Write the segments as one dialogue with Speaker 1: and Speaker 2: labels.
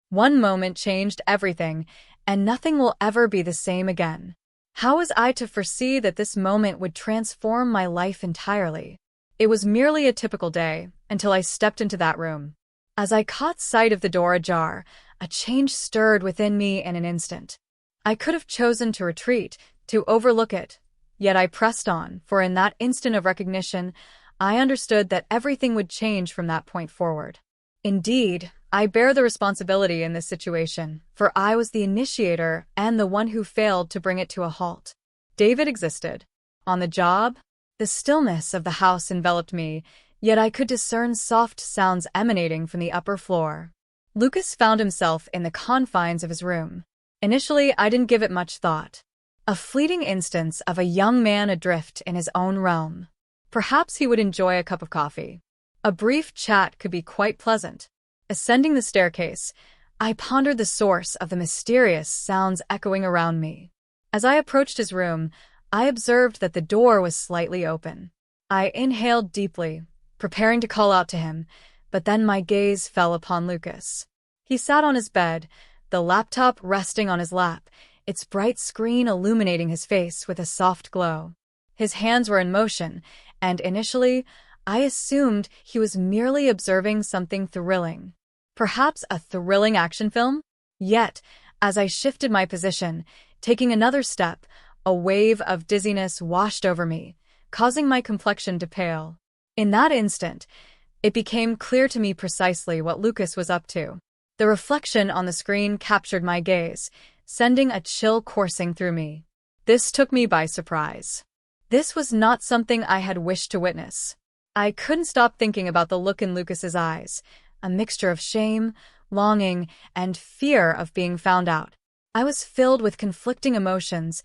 Speaker 1: One moment changed everything, and nothing will ever be the same again. How was I to foresee that this moment would transform my life entirely? It was merely a typical day, until I stepped into that room. As I caught sight of the door ajar, a change stirred within me in an instant. I could have chosen to retreat, to overlook it. Yet I pressed on, for in that instant of recognition, I understood that everything would change from that point forward. Indeed, I bear the responsibility in this situation, for I was the initiator and the one who failed to bring it to a halt. David existed. On the job, the stillness of the house enveloped me, yet I could discern soft sounds emanating from the upper floor. Lucas found himself in the confines of his room. Initially, I didn't give it much thought. A fleeting instance of a young man adrift in his own realm. Perhaps he would enjoy a cup of coffee. A brief chat could be quite pleasant. Ascending the staircase, I pondered the source of the mysterious sounds echoing around me. As I approached his room, I observed that the door was slightly open. I inhaled deeply, preparing to call out to him, but then my gaze fell upon Lucas. He sat on his bed, the laptop resting on his lap, its bright screen illuminating his face with a soft glow. His hands were in motion, and initially, I assumed he was merely observing something thrilling. Perhaps a thrilling action film? Yet, as I shifted my position, taking another step, a wave of dizziness washed over me, causing my complexion to pale. In that instant, it became clear to me precisely what Lucas was up to. The reflection on the screen captured my gaze, sending a chill coursing through me. This took me by surprise. This was not something I had wished to witness. I couldn't stop thinking about the look in Lucas's eyes, a mixture of shame, longing, and fear of being found out. I was filled with conflicting emotions.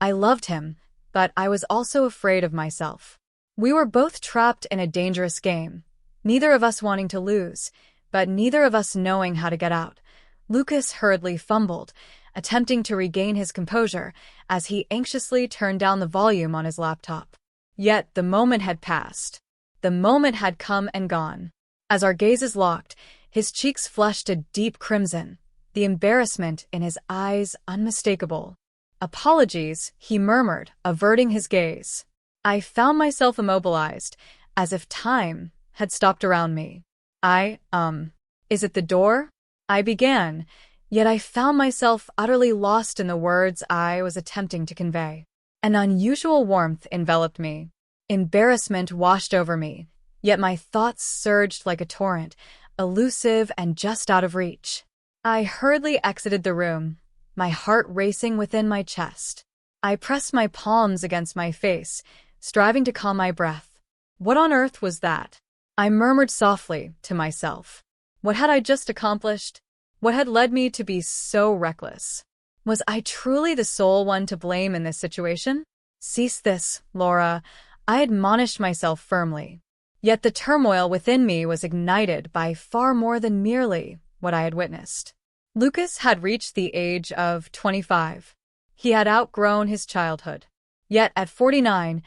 Speaker 1: I loved him, but I was also afraid of myself. We were both trapped in a dangerous game, neither of us wanting to lose, but neither of us knowing how to get out. Lucas hurriedly fumbled, attempting to regain his composure as he anxiously turned down the volume on his laptop. Yet the moment had passed. The moment had come and gone. As our gazes locked, his cheeks flushed a deep crimson, the embarrassment in his eyes unmistakable. "Apologies," he murmured, averting his gaze. I found myself immobilized, as if time had stopped around me. Is it the door?" I began, yet I found myself utterly lost in the words I was attempting to convey. An unusual warmth enveloped me. Embarrassment washed over me, yet my thoughts surged like a torrent, elusive and just out of reach. I hurriedly exited the room, my heart racing within my chest. I pressed my palms against my face, striving to calm my breath. What on earth was that? I murmured softly to myself. What had I just accomplished? What had led me to be so reckless? Was I truly the sole one to blame in this situation? "Cease this, Laura," I admonished myself firmly. Yet the turmoil within me was ignited by far more than merely what I had witnessed. Lucas had reached the age of 25. He had outgrown his childhood. Yet at 49,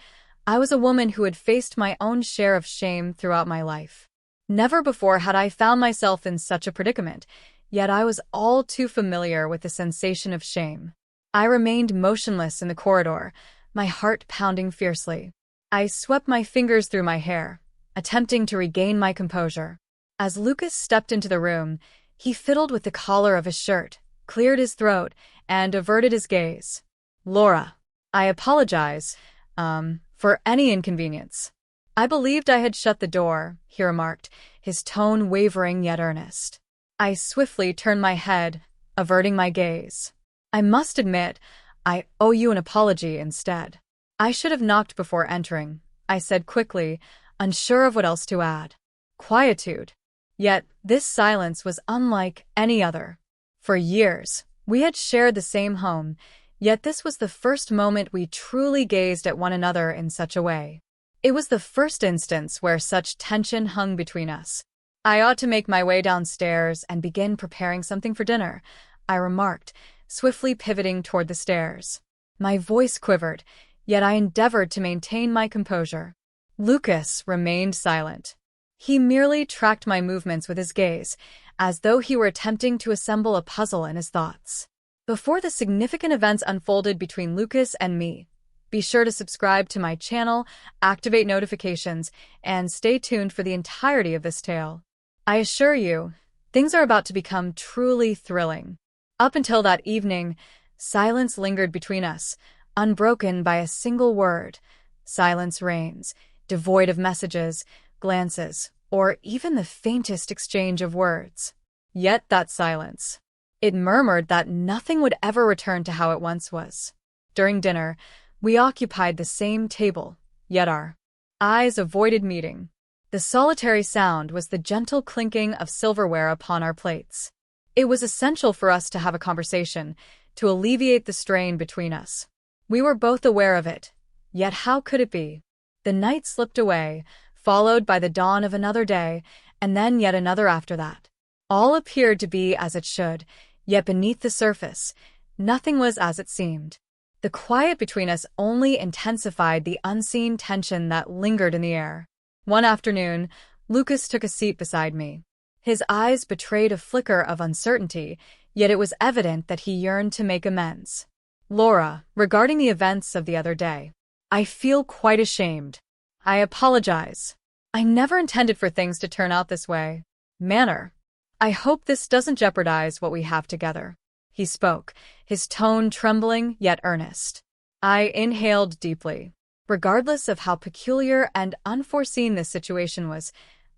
Speaker 1: I was a woman who had faced my own share of shame throughout my life. Never before had I found myself in such a predicament, yet I was all too familiar with the sensation of shame. I remained motionless in the corridor, my heart pounding fiercely. I swept my fingers through my hair, attempting to regain my composure. As Lucas stepped into the room, he fiddled with the collar of his shirt, cleared his throat, and averted his gaze. "Laura, I apologize, for any inconvenience." I believed I had shut the door, he remarked, his tone wavering yet earnest. I swiftly turned my head, averting my gaze. "I must admit, I owe you an apology instead. I should have knocked before entering," I said quickly, unsure of what else to add. Quietude. Yet this silence was unlike any other. For years, we had shared the same home, yet this was the first moment we truly gazed at one another in such a way. It was the first instance where such tension hung between us. "I ought to make my way downstairs and begin preparing something for dinner," I remarked, swiftly pivoting toward the stairs. My voice quivered, yet I endeavored to maintain my composure. Lucas remained silent. He merely tracked my movements with his gaze, as though he were attempting to assemble a puzzle in his thoughts. Before the significant events unfolded between Lucas and me, be sure to subscribe to my channel, activate notifications, and stay tuned for the entirety of this tale. I assure you, things are about to become truly thrilling. Up until that evening, silence lingered between us, unbroken by a single word. Silence reigns, devoid of messages, glances, or even the faintest exchange of words. Yet that silence, it murmured that nothing would ever return to how it once was. During dinner, we occupied the same table, yet our eyes avoided meeting. The solitary sound was the gentle clinking of silverware upon our plates. It was essential for us to have a conversation, to alleviate the strain between us. We were both aware of it, yet how could it be? The night slipped away, followed by the dawn of another day, and then yet another after that. All appeared to be as it should, yet beneath the surface, nothing was as it seemed. The quiet between us only intensified the unseen tension that lingered in the air. One afternoon, Lucas took a seat beside me. His eyes betrayed a flicker of uncertainty, yet it was evident that he yearned to make amends. "Laura, regarding the events of the other day, I feel quite ashamed. I apologize. I never intended for things to turn out this way. Manner. I hope this doesn't jeopardize what we have together." He spoke, his tone trembling yet earnest. I inhaled deeply. Regardless of how peculiar and unforeseen this situation was,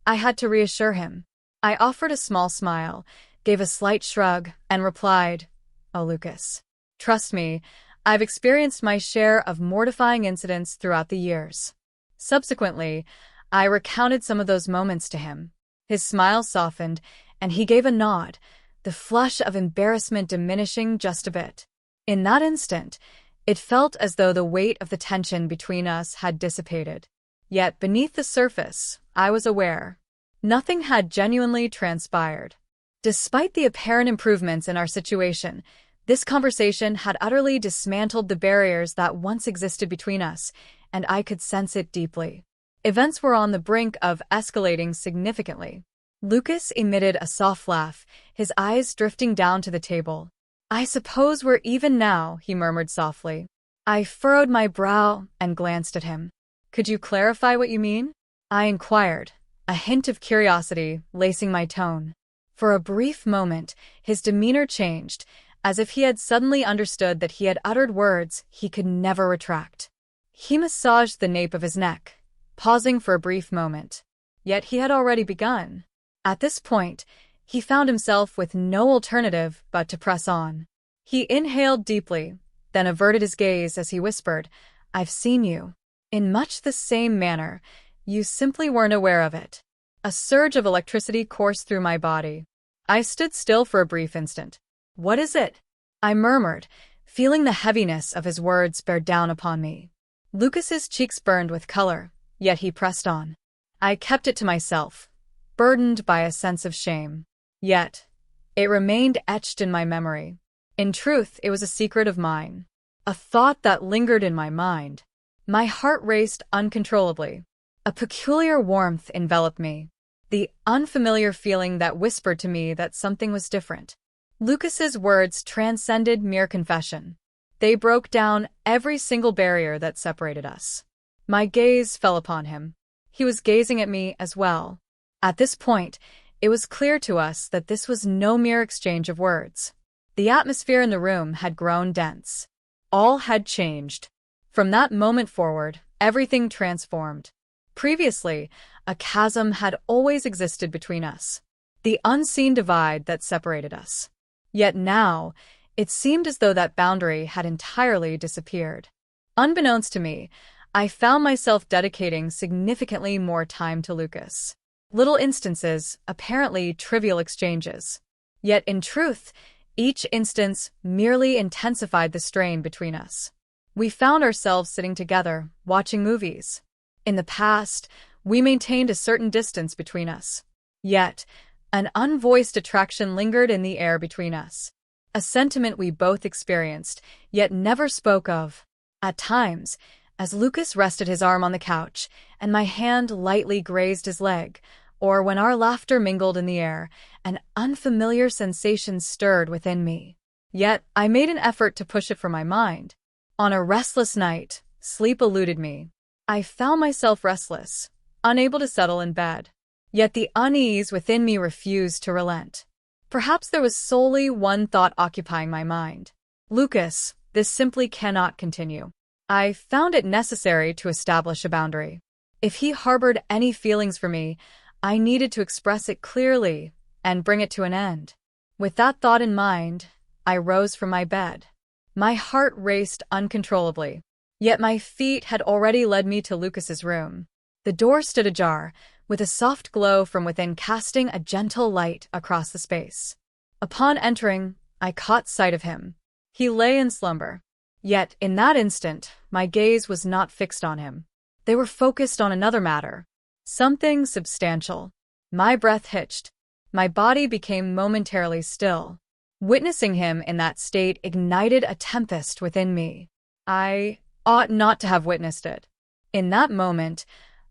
Speaker 1: I had to reassure him. I offered a small smile, gave a slight shrug, and replied, "Oh, Lucas, trust me, I've experienced my share of mortifying incidents throughout the years." Subsequently, I recounted some of those moments to him. His smile softened, and he gave a nod, the flush of embarrassment diminishing just a bit. In that instant, it felt as though the weight of the tension between us had dissipated. Yet beneath the surface, I was aware. Nothing had genuinely transpired. Despite the apparent improvements in our situation, this conversation had utterly dismantled the barriers that once existed between us, and I could sense it deeply. Events were on the brink of escalating significantly. Lucas emitted a soft laugh, his eyes drifting down to the table. "I suppose we're even now," he murmured softly. I furrowed my brow and glanced at him. "Could you clarify what you mean?" I inquired, a hint of curiosity lacing my tone. For a brief moment, his demeanor changed, as if he had suddenly understood that he had uttered words he could never retract. He massaged the nape of his neck, pausing for a brief moment. Yet he had already begun. At this point, he found himself with no alternative but to press on. He inhaled deeply, then averted his gaze as he whispered, "I've seen you." In much the same manner, you simply weren't aware of it. A surge of electricity coursed through my body. I stood still for a brief instant. "What is it?" I murmured, feeling the heaviness of his words bear down upon me. Lucas's cheeks burned with color, yet he pressed on. I kept it to myself, burdened by a sense of shame. Yet, it remained etched in my memory. In truth, it was a secret of mine, a thought that lingered in my mind. My heart raced uncontrollably. A peculiar warmth enveloped me, the unfamiliar feeling that whispered to me that something was different. Lucas's words transcended mere confession. They broke down every single barrier that separated us. My gaze fell upon him. He was gazing at me as well. At this point, it was clear to us that this was no mere exchange of words. The atmosphere in the room had grown dense. All had changed. From that moment forward, everything transformed. Previously, a chasm had always existed between us, the unseen divide that separated us. Yet now, it seemed as though that boundary had entirely disappeared. Unbeknownst to me, I found myself dedicating significantly more time to Lucas. Little instances, apparently trivial exchanges. Yet in truth, each instance merely intensified the strain between us. We found ourselves sitting together, watching movies. In the past, we maintained a certain distance between us. Yet, an unvoiced attraction lingered in the air between us. A sentiment we both experienced, yet never spoke of. At times, as Lucas rested his arm on the couch, and my hand lightly grazed his leg, or when our laughter mingled in the air, an unfamiliar sensation stirred within me. Yet, I made an effort to push it from my mind. On a restless night, sleep eluded me. I found myself restless, unable to settle in bed. Yet the unease within me refused to relent. Perhaps there was solely one thought occupying my mind. Lucas, this simply cannot continue. I found it necessary to establish a boundary. If he harbored any feelings for me, I needed to express it clearly and bring it to an end. With that thought in mind, I rose from my bed. My heart raced uncontrollably. Yet my feet had already led me to Lucas's room. The door stood ajar, with a soft glow from within casting a gentle light across the space. Upon entering, I caught sight of him. He lay in slumber. Yet, in that instant, my gaze was not fixed on him. They were focused on another matter. Something substantial. My breath hitched. My body became momentarily still. Witnessing him in that state ignited a tempest within me. I ought not to have witnessed it. In that moment,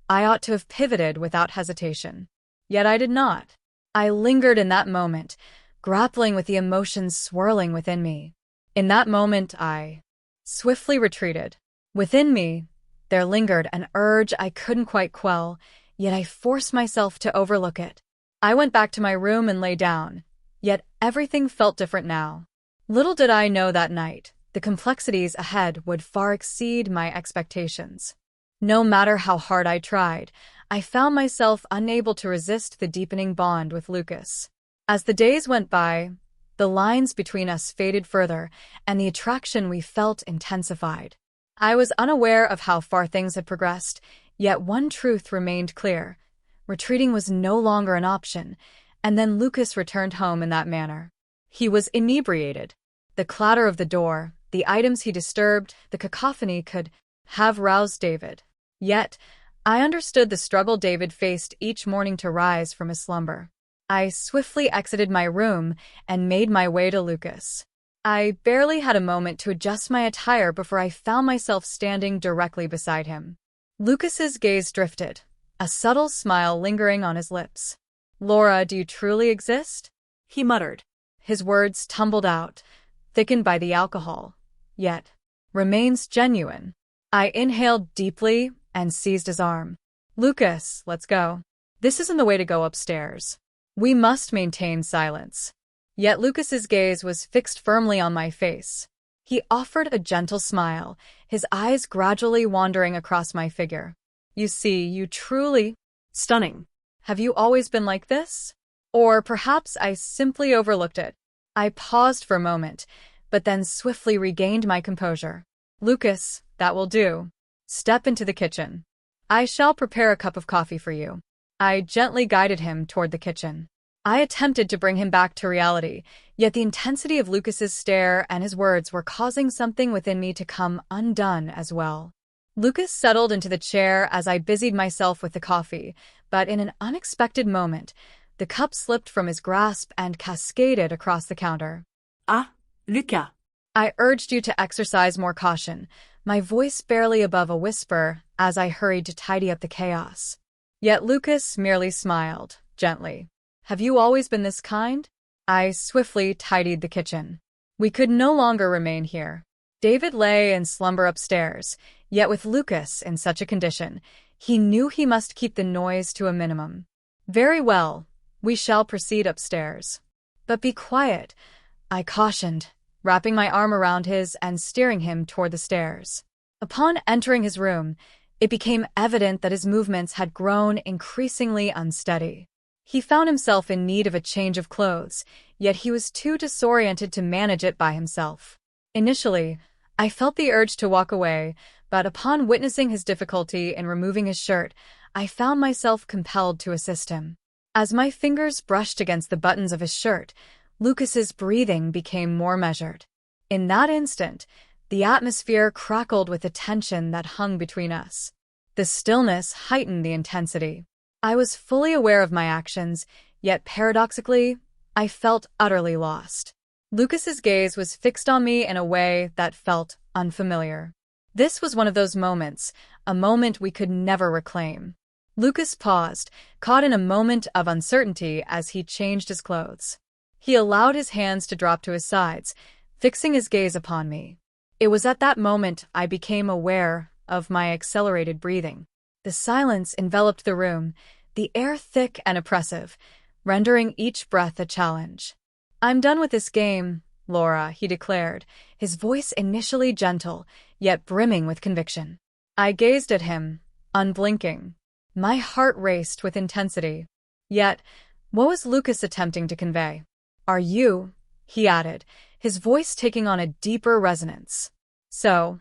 Speaker 1: I ought to have pivoted without hesitation. Yet I did not. I lingered in that moment, grappling with the emotions swirling within me. In that moment, I swiftly retreated. Within me, there lingered an urge I couldn't quite quell, yet I forced myself to overlook it. I went back to my room and lay down, yet everything felt different now. Little did I know that night, the complexities ahead would far exceed my expectations. No matter how hard I tried, I found myself unable to resist the deepening bond with Lucas. As the days went by, the lines between us faded further, and the attraction we felt intensified. I was unaware of how far things had progressed, yet one truth remained clear. Retreating was no longer an option, and then Lucas returned home in that manner. He was inebriated. The clatter of the door, the items he disturbed, the cacophony could have roused David. Yet, I understood the struggle David faced each morning to rise from his slumber. I swiftly exited my room and made my way to Lucas. I barely had a moment to adjust my attire before I found myself standing directly beside him. Lucas's gaze drifted, a subtle smile lingering on his lips. "Laura, do you truly exist?" he muttered. His words tumbled out, thickened by the alcohol, yet remains genuine. I inhaled deeply and seized his arm. "Lucas, let's go. This isn't the way to go upstairs. We must maintain silence." Yet Lucas's gaze was fixed firmly on my face. He offered a gentle smile, his eyes gradually wandering across my figure. "You see, you truly stunning. Have you always been like this? Or perhaps I simply overlooked it." I paused for a moment, but then swiftly regained my composure. "Lucas, that will do. Step into the kitchen. I shall prepare a cup of coffee for you." I gently guided him toward the kitchen. I attempted to bring him back to reality, yet the intensity of Lucas's stare and his words were causing something within me to come undone as well. Lucas settled into the chair as I busied myself with the coffee, but in an unexpected moment, the cup slipped from his grasp and cascaded across the counter.
Speaker 2: "Ah, Lucas."
Speaker 1: I urged you to exercise more caution, my voice barely above a whisper as I hurried to tidy up the chaos. Yet Lucas merely smiled, gently. "Have you always been this kind?" I swiftly tidied the kitchen. We could no longer remain here. David lay in slumber upstairs, yet with Lucas in such a condition, he knew he must keep the noise to a minimum. "Very well, we shall proceed upstairs. But be quiet," I cautioned, wrapping my arm around his and steering him toward the stairs. Upon entering his room, it became evident that his movements had grown increasingly unsteady. He found himself in need of a change of clothes, yet he was too disoriented to manage it by himself. Initially, I felt the urge to walk away, but upon witnessing his difficulty in removing his shirt, I found myself compelled to assist him. As my fingers brushed against the buttons of his shirt, Lucas's breathing became more measured. In that instant, the atmosphere crackled with the tension that hung between us. The stillness heightened the intensity. I was fully aware of my actions, yet paradoxically, I felt utterly lost. Lucas's gaze was fixed on me in a way that felt unfamiliar. This was one of those moments, a moment we could never reclaim. Lucas paused, caught in a moment of uncertainty as he changed his clothes. He allowed his hands to drop to his sides, fixing his gaze upon me. It was at that moment I became aware of my accelerated breathing. The silence enveloped the room, the air thick and oppressive, rendering each breath a challenge. "I'm done with this game, Laura," he declared, his voice initially gentle, yet brimming with conviction. I gazed at him, unblinking. My heart raced with intensity. Yet, what was Lucas attempting to convey? "Are you?" he added, his voice taking on a deeper resonance. "So,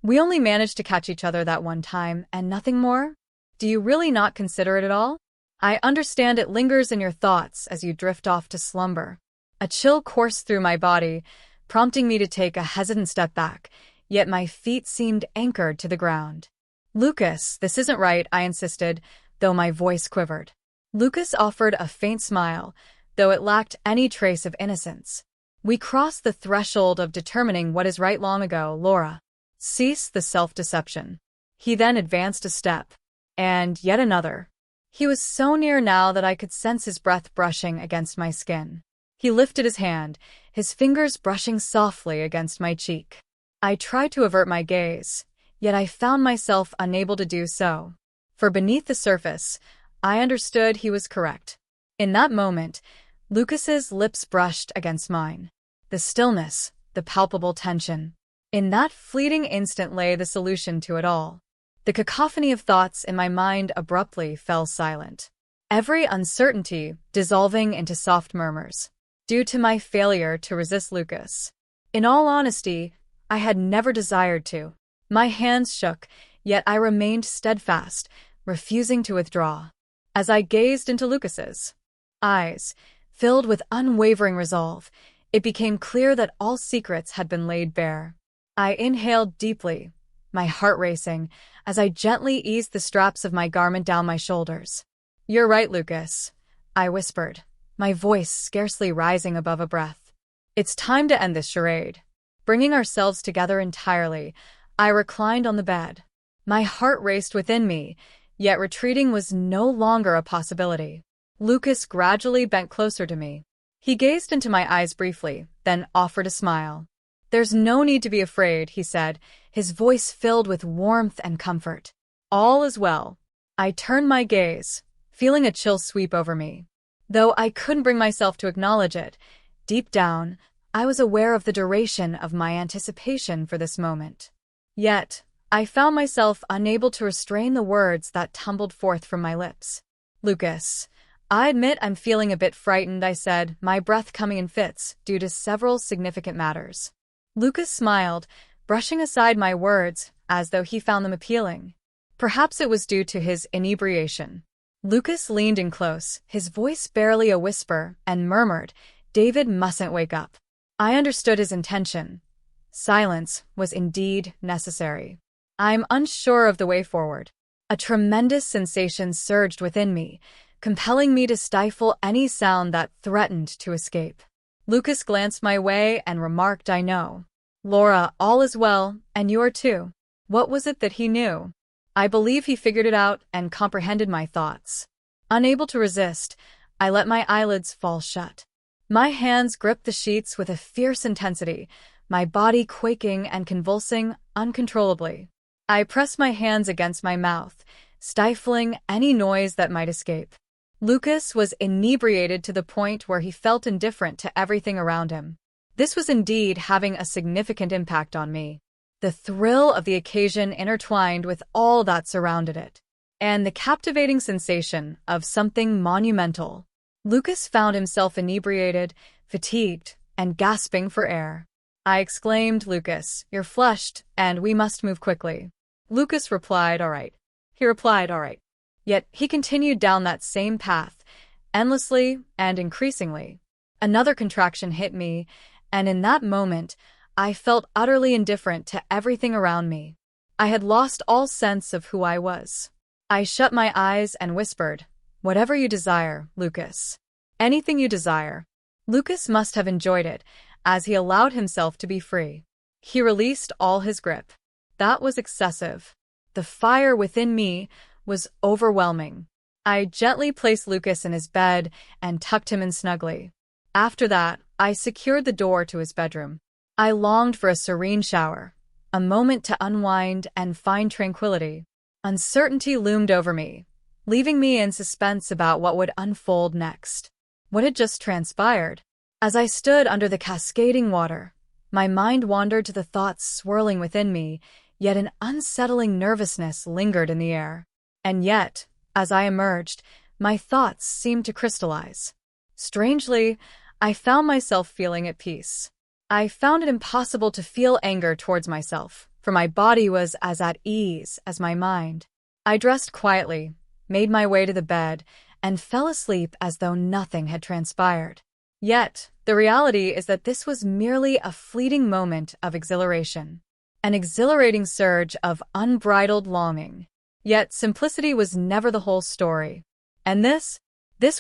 Speaker 1: we only managed to catch each other that one time, and nothing more? Do you really not consider it at all? I understand it lingers in your thoughts as you drift off to slumber." A chill coursed through my body, prompting me to take a hesitant step back, yet my feet seemed anchored to the ground. "Lucas, this isn't right," I insisted, though my voice quivered. Lucas offered a faint smile, though it lacked any trace of innocence. "We crossed the threshold of determining what is right long ago, Laura. Cease the self-deception." He then advanced a step, and yet another. He was so near now that I could sense his breath brushing against my skin. He lifted his hand, his fingers brushing softly against my cheek. I tried to avert my gaze, yet I found myself unable to do so. For beneath the surface, I understood he was correct. In that moment, Lucas's lips brushed against mine. The stillness, the palpable tension. In that fleeting instant lay the solution to it all. The cacophony of thoughts in my mind abruptly fell silent. Every uncertainty dissolving into soft murmurs, due to my failure to resist Lucas. In all honesty, I had never desired to. My hands shook, yet I remained steadfast, refusing to withdraw. As I gazed into Lucas's eyes, filled with unwavering resolve, it became clear that all secrets had been laid bare. I inhaled deeply, my heart racing, as I gently eased the straps of my garment down my shoulders. "You're right, Lucas," I whispered, my voice scarcely rising above a breath. "It's time to end this charade." Bringing ourselves together entirely, I reclined on the bed. My heart raced within me, yet retreating was no longer a possibility. Lucas gradually bent closer to me. He gazed into my eyes briefly, then offered a smile. "There's no need to be afraid," he said, his voice filled with warmth and comfort. "All is well." I turned my gaze, feeling a chill sweep over me. Though I couldn't bring myself to acknowledge it, deep down, I was aware of the duration of my anticipation for this moment. Yet, I found myself unable to restrain the words that tumbled forth from my lips. "Lucas, I admit I'm feeling a bit frightened," I said, my breath coming in fits due to several significant matters. Lucas smiled, brushing aside my words as though he found them appealing. Perhaps it was due to his inebriation. Lucas leaned in close, his voice barely a whisper, and murmured, "David mustn't wake up." I understood his intention. Silence was indeed necessary. "I'm unsure of the way forward." A tremendous sensation surged within me, compelling me to stifle any sound that threatened to escape. Lucas glanced my way and remarked, "I know. Laura, all is well, and you are too." What was it that he knew? I believe he figured it out and comprehended my thoughts. Unable to resist, I let my eyelids fall shut. My hands gripped the sheets with a fierce intensity, my body quaking and convulsing uncontrollably. I pressed my hands against my mouth, stifling any noise that might escape. Lucas was inebriated to the point where he felt indifferent to everything around him. This was indeed having a significant impact on me. The thrill of the occasion intertwined with all that surrounded it, and the captivating sensation of something monumental. Lucas found himself inebriated, fatigued, and gasping for air. I exclaimed, "Lucas, you're flushed, and we must move quickly." Lucas replied, "All right." He replied, "All right." Yet he continued down that same path, endlessly and increasingly. Another contraction hit me, and in that moment, I felt utterly indifferent to everything around me. I had lost all sense of who I was. I shut my eyes and whispered, "Whatever you desire, Lucas. Anything you desire." Lucas must have enjoyed it, as he allowed himself to be free. He released all his grip. That was excessive. The fire within me, was overwhelming. I gently placed Lucas in his bed and tucked him in snugly. After that, I secured the door to his bedroom. I longed for a serene shower, a moment to unwind and find tranquility. Uncertainty loomed over me, leaving me in suspense about what would unfold next. What had just transpired? As I stood under the cascading water, my mind wandered to the thoughts swirling within me, yet an unsettling nervousness lingered in the air. And yet, as I emerged, my thoughts seemed to crystallize. Strangely, I found myself feeling at peace. I found it impossible to feel anger towards myself, for my body was as at ease as my mind. I dressed quietly, made my way to the bed, and fell asleep as though nothing had transpired. Yet, the reality is that this was merely a fleeting moment of exhilaration, an exhilarating surge of unbridled longing. Yet simplicity was never the whole story. And this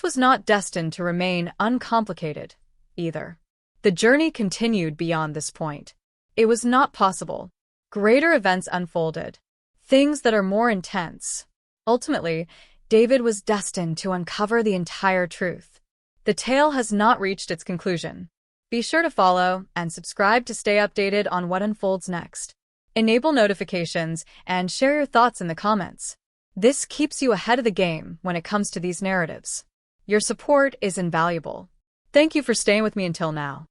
Speaker 1: was not destined to remain uncomplicated, either. The journey continued beyond this point. It was not possible. Greater events unfolded, things that are more intense. Ultimately, David was destined to uncover the entire truth. The tale has not reached its conclusion. Be sure to follow and subscribe to stay updated on what unfolds next. Enable notifications and share your thoughts in the comments. This keeps you ahead of the game when it comes to these narratives. Your support is invaluable. Thank you for staying with me until now.